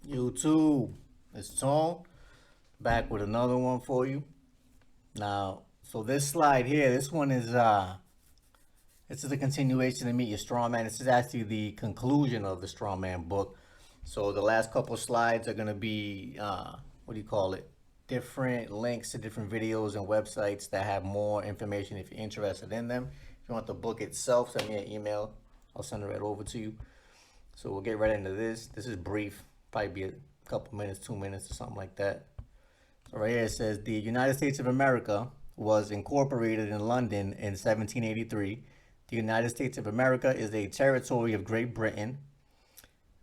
YouTube, it's Tone back with another one for you. Now, so this slide here, this one is this is a continuation of Meet Your Strawman. This is actually the conclusion of the Strawman book. So the last couple slides are gonna be what do you call it? Different links to different videos and websites that have more information if you're interested in them. If you want the book itself, send me an email. I'll send it right over to you. So we'll get right into this. This is brief, probably be a couple minutes, 2 minutes or something like that. So right here it says the United States of America was incorporated in London in 1783. The United States of America is a territory of Great Britain.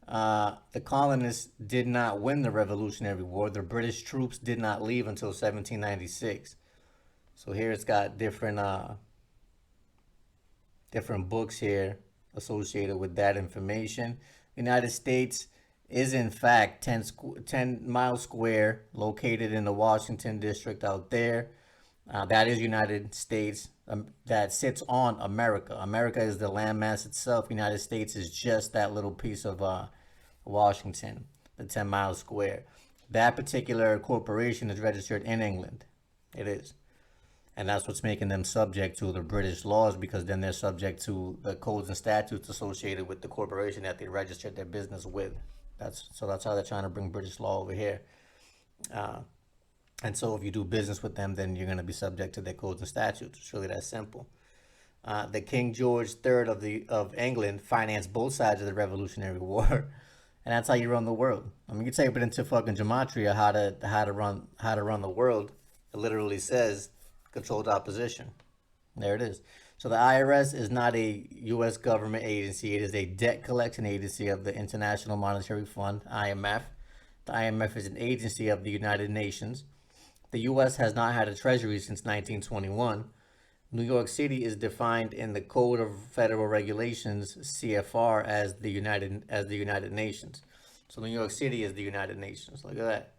The colonists did not win the Revolutionary War. The British troops did not leave until 1796. So here it's got different books here associated with that information. The United States is in fact 10 miles square, located in the Washington district out there. That is United States, that sits on America. America is the landmass itself. United States is just that little piece of Washington, the 10 miles square. That particular corporation is registered in England. It is. And that's what's making them subject to the British laws, because then they're subject to the codes and statutes associated with the corporation that they registered their business with. That's how they're trying to bring British law over here. And so if you do business with them, then you're going to be subject to their codes and statutes. It's really that simple. The King George III of England financed both sides of the Revolutionary War, and that's how you run the world. I mean, you type it into fucking gematria how to run the world. It literally says controlled opposition. There it is. So the IRS is not a U.S. government agency. It is a debt collection agency of the International Monetary Fund, IMF. The IMF is an agency of the United Nations. The U.S. has not had a treasury since 1921. New York City is defined in the Code of Federal Regulations, CFR, as the United Nations. So New York City is the United Nations. Look at that.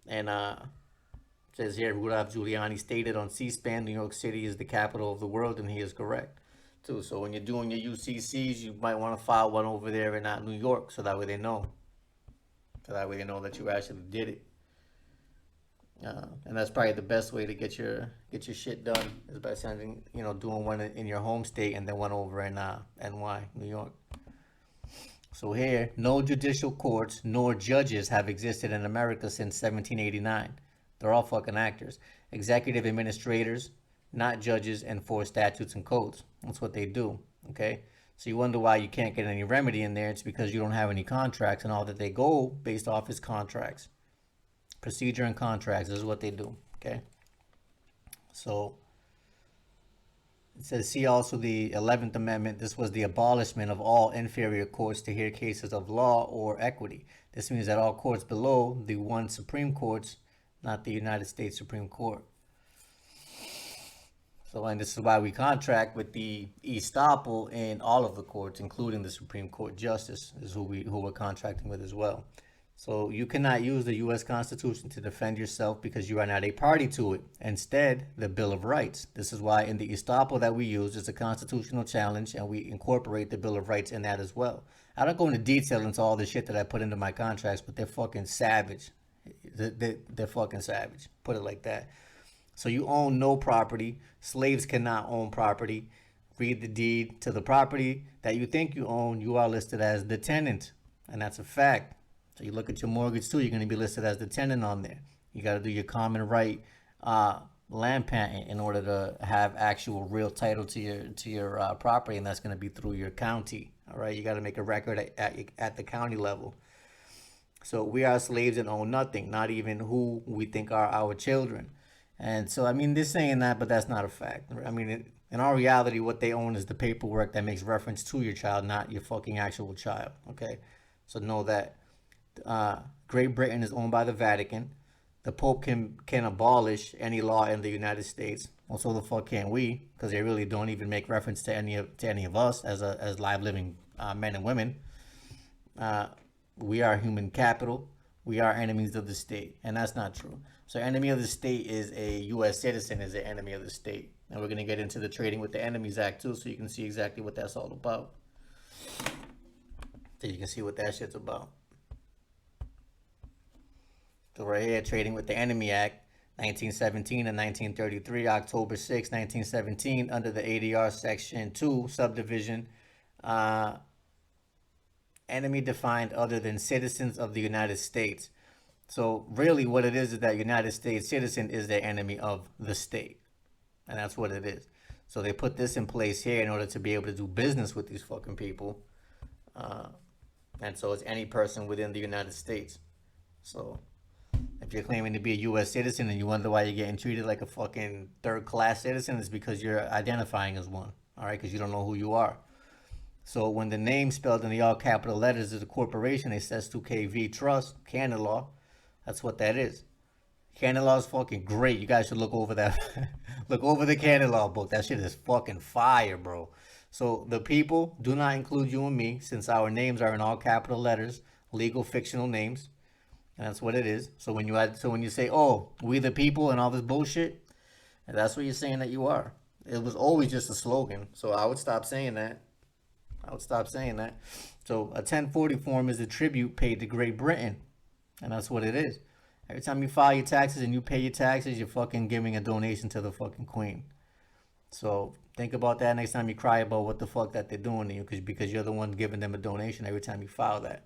And it says here, Rudolph Giuliani stated on C-SPAN, New York City is the capital of the world, and he is correct, too. So when you're doing your UCCs, you might want to file one over there and not New York, so that way they know. So that way they know that you actually did it. And that's probably the best way to get your shit done, is by sending, doing one in your home state and then one over in NY, New York. So here, no judicial courts nor judges have existed in America since 1789. They're all fucking actors. Executive administrators, not judges, enforce statutes and codes. That's what they do, okay? So you wonder why you can't get any remedy in there. It's because you don't have any contracts, and all that they go based off is contracts. Procedure and contracts, this is what they do, okay? So it says, see also the 11th Amendment. This was the abolishment of all inferior courts to hear cases of law or equity. This means that all courts below the one Supreme Courts, not the United States Supreme Court. So, and this is why we contract with the estoppel in all of the courts, including the Supreme Court Justice, is who we're contracting with as well. So you cannot use the U.S. Constitution to defend yourself because you are not a party to it. Instead, the Bill of Rights. This is why in the estoppel that we use, it's a constitutional challenge, and we incorporate the Bill of Rights in that as well. I don't go into detail into all the shit that I put into my contracts, but they're fucking savage. They're fucking savage. Put it like that. So you own no property. Slaves cannot own property. Read the deed to the property that you think you own. You are listed as the tenant, and that's a fact. So you look at your mortgage too. You're going to be listed as the tenant on there. You got to do your common right land patent in order to have actual real title to your property, and that's going to be through your county. All right, you got to make a record at the county level. So we are slaves and own nothing, not even who we think are our children. And so, I mean, they're saying that, but that's not a fact. I mean, in our reality, what they own is the paperwork that makes reference to your child, not your fucking actual child, okay? So know that. Great Britain is owned by the Vatican. The Pope can abolish any law in the United States. Well, so the fuck can't we? Because they really don't even make reference to any of us as live living men and women. We are human capital. We are enemies of the state, and that's not true. So enemy of the state is a U.S. citizen is an enemy of the state. And we're going to get into the Trading with the Enemies Act too, so you can see exactly what that's all about. So you can see what that shit's about. So right here, Trading with the Enemy Act, 1917 and 1933, October 6, 1917, under the ADR Section 2, Subdivision, uh, enemy defined other than citizens of the United States. So really what it is that United States citizen is the enemy of the state. And that's what it is. So they put this in place here in order to be able to do business with these fucking people. And so it's any person within the United States. So if you're claiming to be a U.S. citizen and you wonder why you're getting treated like a fucking third-class citizen, it's because you're identifying as one. All right, because you don't know who you are. So when the name spelled in the all capital letters is a corporation, it says 2KV Trust, Canada Law. That's what that is. Canada Law is fucking great. You guys should look over that. Look over the Canada Law book. That shit is fucking fire, bro. So the people do not include you and me, since our names are in all capital letters, legal fictional names, and that's what it is. So when you say, "Oh, we the people" and all this bullshit, and that's what you're saying that you are. It was always just a slogan. So I would stop saying that. So a 1040 form is a tribute paid to Great Britain. And that's what it is. Every time you file your taxes and you pay your taxes, you're fucking giving a donation to the fucking queen. So think about that next time you cry about what the fuck that they're doing to you, because you're the one giving them a donation every time you file that.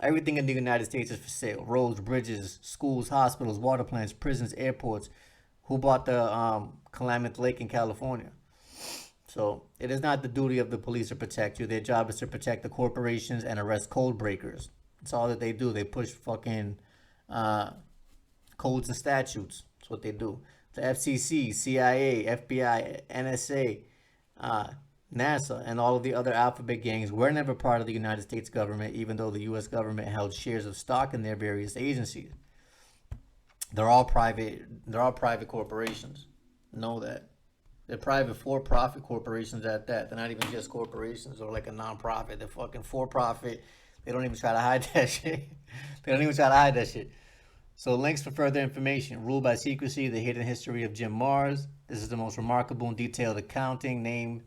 Everything in the United States is for sale. Roads, bridges, schools, hospitals, water plants, prisons, airports. Who bought the Calumet Lake in California? So it is not the duty of the police to protect you. Their job is to protect the corporations and arrest code breakers. That's all that they do. They push fucking codes and statutes. That's what they do. The FCC, CIA, FBI, NSA, NASA, and all of the other alphabet gangs were never part of the United States government, even though the U.S. government held shares of stock in their various agencies. They're all private. They're all private corporations. Know that. They're private for-profit corporations at that. They're not even just corporations or like a non-profit. They're fucking for-profit. They don't even try to hide that shit. They don't even try to hide that shit. So links for further information. Ruled by Secrecy, The Hidden History of Jim Mars. This is the most remarkable and detailed accounting, name,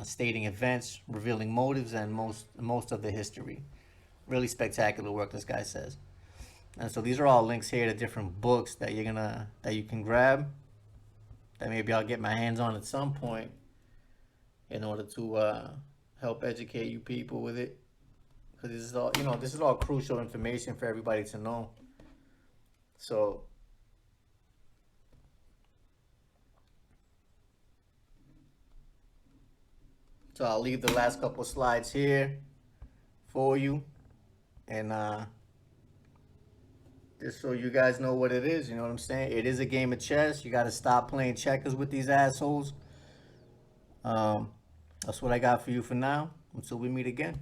stating events, revealing motives, and most of the history. Really spectacular work, this guy says. And so these are all links here to different books that you can grab. That maybe I'll get my hands on at some point in order to help educate you people with it. Because this is all crucial information for everybody to know. So I'll leave the last couple slides here for you, and just so you guys know what it is. You know what I'm saying? It is a game of chess. You got to stop playing checkers with these assholes. That's what I got for you for now. Until we meet again.